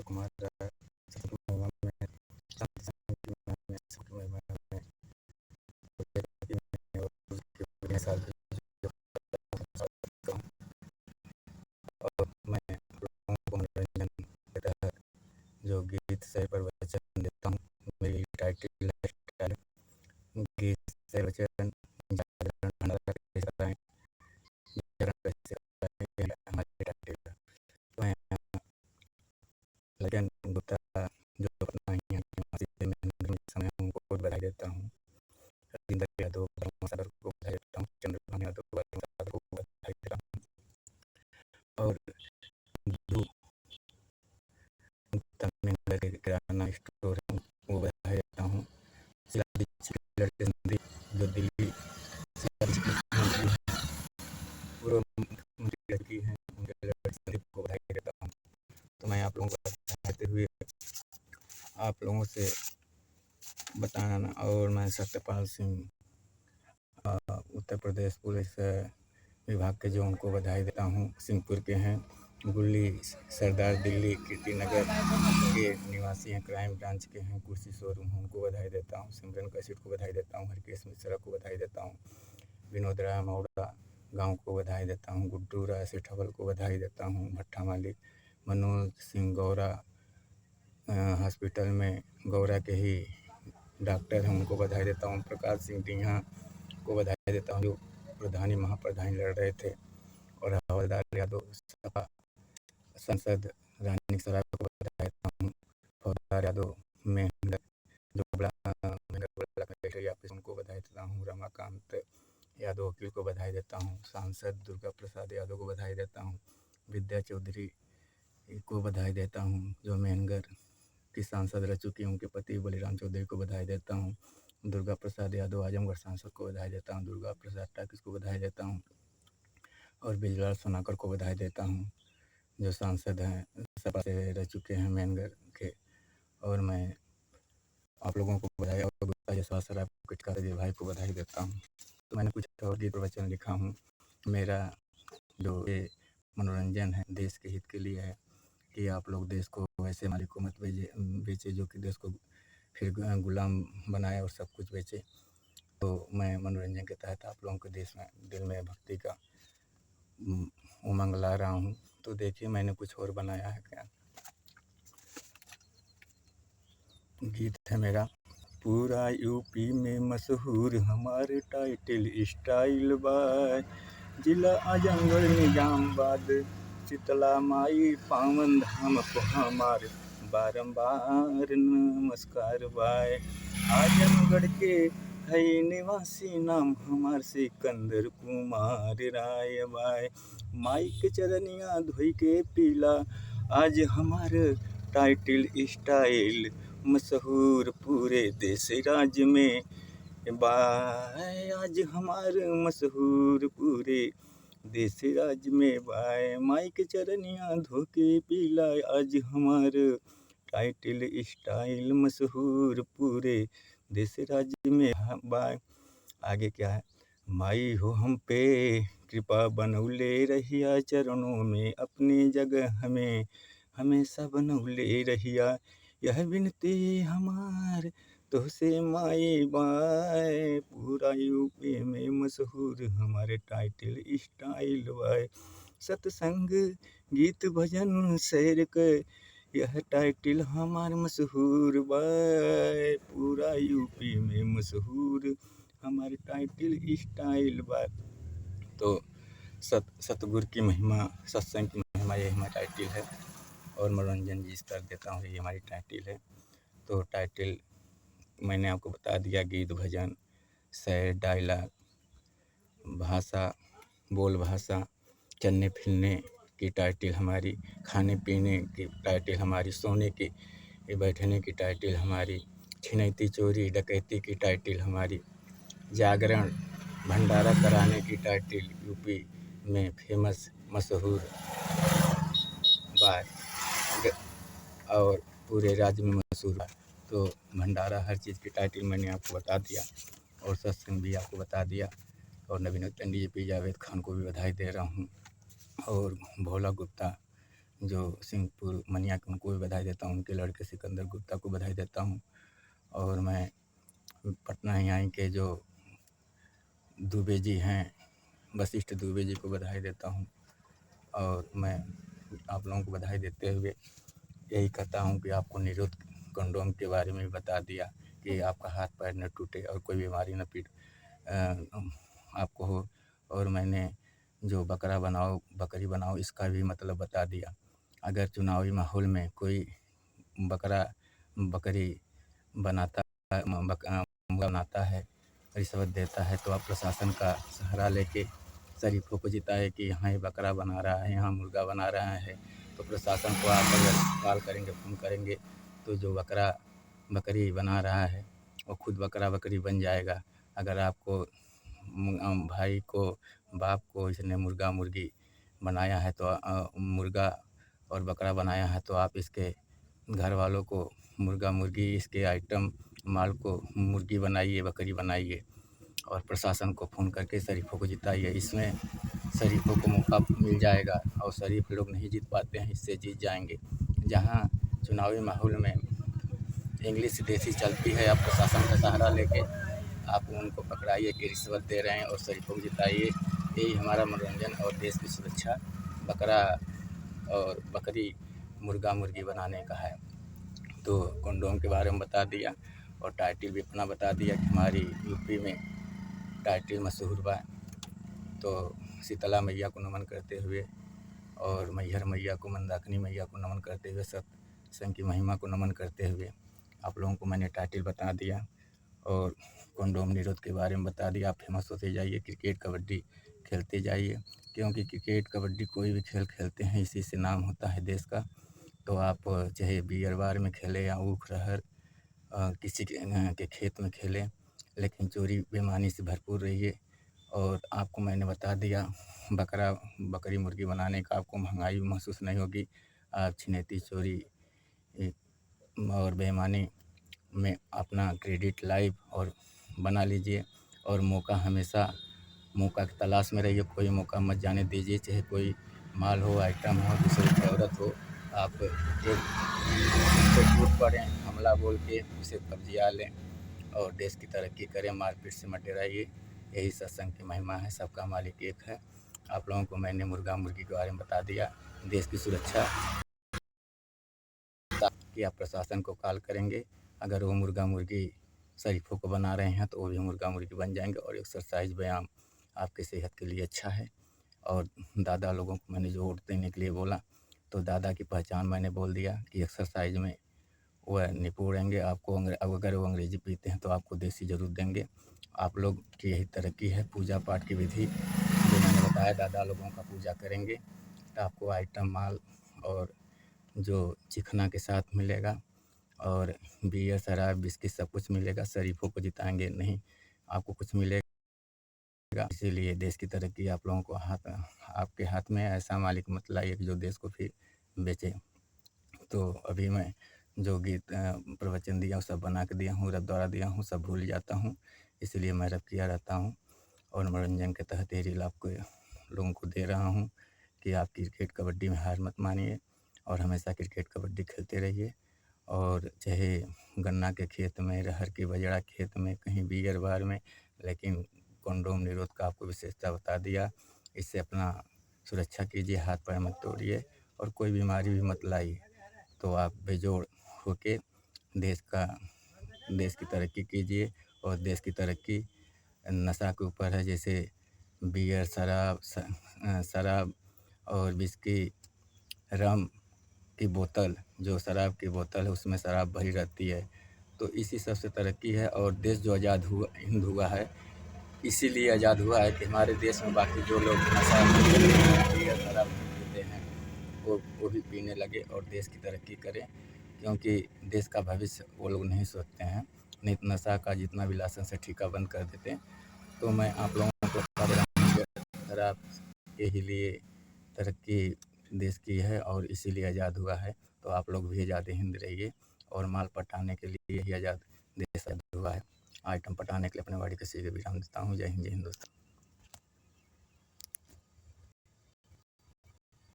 कुमार राय, सबकी महिमा में, शांति संगम की महिमा में, सबकी महिमा में, और उसके बढ़िया साथ जो करता हूँ। और मैं लोगों को मनोरंजन के तहत जो गीत से प्रवचन देता हूँ, मेरी टाइटल है गीत से वचन जागरण भंडारा कैसे कराएं, जागरण कैसे कराएं, ये हमारी टाइटल है। तो मैं लगन गुप्ता जो अपना ही निवासी में समय उनको बधाई देता हूँ। रविंद्र यादव ब्रह्मा सागर को बधाई देता हूँ, चंद्रभान यादव ब्रह्मा सागर को बधाई देता हूँ, और जो तमिलनाडु के किराना स्टोर है वो बधाई देता हूँ। शिला दीक्षित के लड़के संदीप जो दिल्ली पूर्व मुख्यमंत्री रह चुकी हैं, उनके लड़के संदीप को बधाई देता हूँ। तो मैं आप लोगों को बताते हुए आप लोगों से बताना, और मैं सत्यपाल सिंह उत्तर प्रदेश पुलिस विभाग के जो उनको बधाई देता हूँ, सिंहपुर के हैं, गुल्ली सरदार दिल्ली कीर्तिनगर के निवासी हैं, क्राइम ब्रांच के हैं, कुर्सी शोरूम हैं, उनको बधाई देता हूँ। सिमरन कशिप को बधाई देता हूँ, हरकेश मिश्रा को बधाई देता हूँ, विनोद राय मौड़ा गांव को बधाई देता हूँ, गुड्डू राय सेठवल को बधाई देता हूँ, भट्टा मालिक मनोज सिंह गौरा हॉस्पिटल में गौरा के ही डॉक्टर हैं, उनको बधाई देता हूँ। प्रकाश सिंह टीहा को बधाई देता हूँ, जो प्रधानी महाप्रधानी लड़ रहे थे, और हवलदार यादव सपा सांसद रानी सराय को बधाई देता हूँ। हवलदार यादव मेहनत जो सेक्रेटरी ऑफिस उनको बधाई देता हूँ। रमाकांत यादव वकील को बधाई देता हूँ। सांसद दुर्गा प्रसाद यादव को बधाई देता हूँ। विद्या चौधरी को बधाई देता हूँ, जो मेहनगर की सांसद रह चुकी हैं, उनके पति बलिराम चौधरी को बधाई देता हूँ। दुर्गा प्रसाद यादव आजमगढ़ सांसद को बधाई देता हूँ। दुर्गा प्रसाद टाकिस को बधाई देता हूँ, और बिजलाल सोनाकर को बधाई देता हूँ, जो सांसद हैं, सपा से रह चुके हैं मेहनगर के। और मैं आप लोगों को बधाई, और गुप्ता जसवाल सराय किटकार भाई को बधाई देता हूँ। तो मैंने कुछ और गीत प्रवचन लिखा हूँ। मेरा जो ये मनोरंजन है देश के हित के लिए है, कि आप लोग देश को वैसे मालिक को मत बेचे जो कि देश को फिर गुलाम बनाए और सब कुछ बेचे। तो मैं मनोरंजन के तहत आप लोगों के देश में दिल में भक्ति का उमंग ला रहा हूँ। तो देखिए मैंने कुछ और बनाया है क्या। गीत है मेरा, पूरा यूपी में मशहूर हमारे टाइटल स्टाइल बाय, जिला आजमगढ़ निजामाबाद शीतला माई पावन धाम को हमारे बारंबार नमस्कार बाय। आजमगढ़ के है निवासी नाम हमार सिकंदर कुमार राय बाय। माई के चरनिया धोई के पीला आज हमारे टाइटल स्टाइल मशहूर पूरे देश राज्य में बाय। आज हमारे मशहूर पूरे देश राज्य में बाय। माई के चरनिया धोके पीला आज हमारे टाइटल स्टाइल मशहूर पूरे देश राज्य में बाय। आगे क्या है, माई हो हम पे कृपा बनौले रहिया, चरणों में अपनी जगह हमें हमेशा बनौले रहिया, यह विनती हमार तो से माई बाय। पूरा यूपी में मशहूर हमारे टाइटल स्टाइल बाय। सत्संग गीत भजन शेर के यह टाइटल हमार मशहूर बाय। पूरा यूपी में मशहूर हमारे टाइटल स्टाइल बाय। तो सतगुरु की महिमा, सत्संग की महिमा, ये हमारा टाइटल है, और मनोरंजन जिस तरह देता हूँ ये हमारी टाइटल है। तो टाइटल मैंने आपको बता दिया, गीत भजन शेर डायलॉग भाषा बोल भाषा, चलने फिरने की टाइटल हमारी, खाने पीने की टाइटल हमारी, सोने की बैठने की टाइटल हमारी, छिनैती चोरी डकैती की टाइटल हमारी, जागरण भंडारा कराने की टाइटल यूपी में फेमस मशहूर बाय, और पूरे राज्य में मशहूर है। तो भंडारा हर चीज़ की टाइटल मैंने आपको बता दिया, और सत्संग भी आपको बता दिया, और नवीन टंडी जी पी जावेद खान को भी बधाई दे रहा हूँ, और भोला गुप्ता जो सिंहपुर मनिया के उनको भी बधाई देता हूँ, उनके लड़के सिकंदर गुप्ता को बधाई देता हूँ। और मैं पटना यहाँ के जो दुबे जी हैं, वशिष्ठ दुबे जी को बधाई देता हूँ। और मैं आप लोगों को बधाई देते हुए यही कहता हूँ कि आपको निरोध कंडोम के बारे में भी बता दिया कि आपका हाथ पैर न टूटे और कोई बीमारी न आपको हो। और मैंने जो बकरी बनाओ इसका भी मतलब बता दिया। अगर चुनावी माहौल में कोई बकरी बनाता बनाता है, रिश्वत देता है, तो आप प्रशासन का सहारा लेके शरीफों को जिताए कि यहाँ ये बकरा बना रहा है, यहाँ मुर्गा बना रहा है। तो प्रशासन को आप अगर कॉल करेंगे, फ़ोन करेंगे, तो जो बकरी बना रहा है वो खुद बकरी बन जाएगा। अगर आपको भाई को, बाप को इसने मुर्गा मुर्गी बनाया है, तो मुर्गा और बकरा बनाया है, तो आप इसके घर वालों को मुर्गा मुर्गी इसके आइटम माल को मुर्गी बनाइए, बकरी बनाइए और प्रशासन को फ़ोन करके शरीफों को जिताइए। इसमें शरीफों को मौका मिल जाएगा और शरीफ लोग नहीं जीत पाते हैं, इससे जीत जाएंगे। जहाँ चुनावी माहौल में इंग्लिश देसी चलती है, आप प्रशासन का सहारा लेके आप उनको पकड़ाइए कि रिश्वत दे रहे हैं और शरीफों को जिताइए। यही हमारा मनोरंजन और देश की सुरक्षा बकरा और बकरी मुर्गा मुर्गी बनाने का है। तो कंडोम के बारे में बता दिया और टाइटल भी अपना बता दिया कि हमारी यूपी में टाइटल मशहूर बा। तो शीतला मैया को नमन करते हुए और मैहर मैया को, मंदाकिनी मैया को नमन करते हुए, सत्संग की महिमा को नमन करते हुए आप लोगों को मैंने टाइटल बता दिया और कंडोम निरोध के बारे में बता दिया। आप फेमस होते जाइए, क्रिकेट कबड्डी खेलते जाइए, क्योंकि क्रिकेट कबड्डी कोई भी खेल खेलते हैं इसी से नाम होता है देश का। तो आप चाहे बियर बार में खेलें या ऊख रहर किसी के खेत में खेलें, लेकिन चोरी बेईमानी से भरपूर रहिए। और आपको मैंने बता दिया बकरी मुर्गी बनाने का, आपको महंगाई भी महसूस नहीं होगी। आप छिनैती चोरी और बेईमानी में अपना क्रेडिट लाइव और बना लीजिए। और मौका की तलाश में रहिए, कोई मौका मत जाने दीजिए, चाहे कोई माल हो, आइटम हो, दूसरे की औरत हो, आप एक तो टूट पड़ें, हमला बोल के उसे कब्जिया लें और देश की तरक्की करें। मारपीट से मत डराइए, यही सत्संग की महिमा है, सबका मालिक एक है। आप लोगों को मैंने मुर्गा मुर्गी के बारे में बता दिया। देश की सुरक्षा कि आप प्रशासन को कॉल करेंगे, अगर वो मुर्गा मुर्गी शरीफों को बना रहे हैं तो वो भी मुर्गा मुर्गी बन जाएंगे। और एक्सरसाइज व्यायाम आपके सेहत के लिए अच्छा है। और दादा लोगों को मैंने जो वोट देने के लिए बोला, तो दादा की पहचान मैंने बोल दिया कि एक्सरसाइज में वह निपुण रहेंगे। अगर वो अंग्रेजी पीते हैं तो आपको देसी ज़रूर देंगे। आप लोग की यही तरक्की है। पूजा पाठ की विधि जो मैंने बताया, दादा लोगों का पूजा करेंगे तो आपको आइटम माल और जो चिकना के साथ मिलेगा और बियर शराब बिस्किट सब कुछ मिलेगा। शरीफों को जिताएंगे नहीं, आपको कुछ मिलेगा। इसीलिए देश की तरक्की आप लोगों को आपके हाथ में है। ऐसा मालिक मत लाइए कि जो देश को फिर बेचे। तो अभी मैं जो गीत प्रवचन दिया वो सब बना के दिया हूँ, रब द्वारा दिया हूँ, सब भूल जाता हूँ, इसलिए मैं रब किया रहता हूँ। और मनोरंजन के तहत ये रील आपको लोगों को दे रहा हूँ कि आप क्रिकेट कबड्डी में हार मत मानिए और हमेशा क्रिकेट कबड्डी खेलते रहिए। और चाहे गन्ना के खेत में, रहर की बजड़ा खेत में, कहीं बियर बार में, लेकिन कंडोम निरोध का आपको विशेषता बता दिया। इससे अपना सुरक्षा कीजिए, हाथ पैर मत तोड़िए और कोई बीमारी भी मत लाइए। तो आप बेजोड़ होके देश की तरक्की कीजिए। और देश की तरक्की नशा के ऊपर है, जैसे बियर शराब और विस्की, रम की बोतल, जो शराब की बोतल है उसमें शराब भरी रहती है। तो इसी सब से तरक्की है। और देश जो हिंद हुआ है, इसीलिए आज़ाद हुआ है कि हमारे देश में बाकी जो लोग नशा बियर शराब पीते हैं वो भी पीने लगे और देश की तरक्की करें, क्योंकि देश का भविष्य वो लोग नहीं सोचते हैं। नहीं तो नशा का जितना भी लाइसेंस है ठीका बंद कर देते हैं। तो मैं आप लोगों को बता रहा हूँ शराब यही लिए तरक्की देश की है और इसीलिए आज़ाद हुआ है। तो आप लोग भी आज़ाद हिंद रहिए। और माल पटाने के लिए ही आज़ाद देश आज़ाद हुआ है। आइटम पटाने के लिए अपने वाड़ी का सीधे विराम देता हूँ। जय हिंद, जय हिंदुस्तान।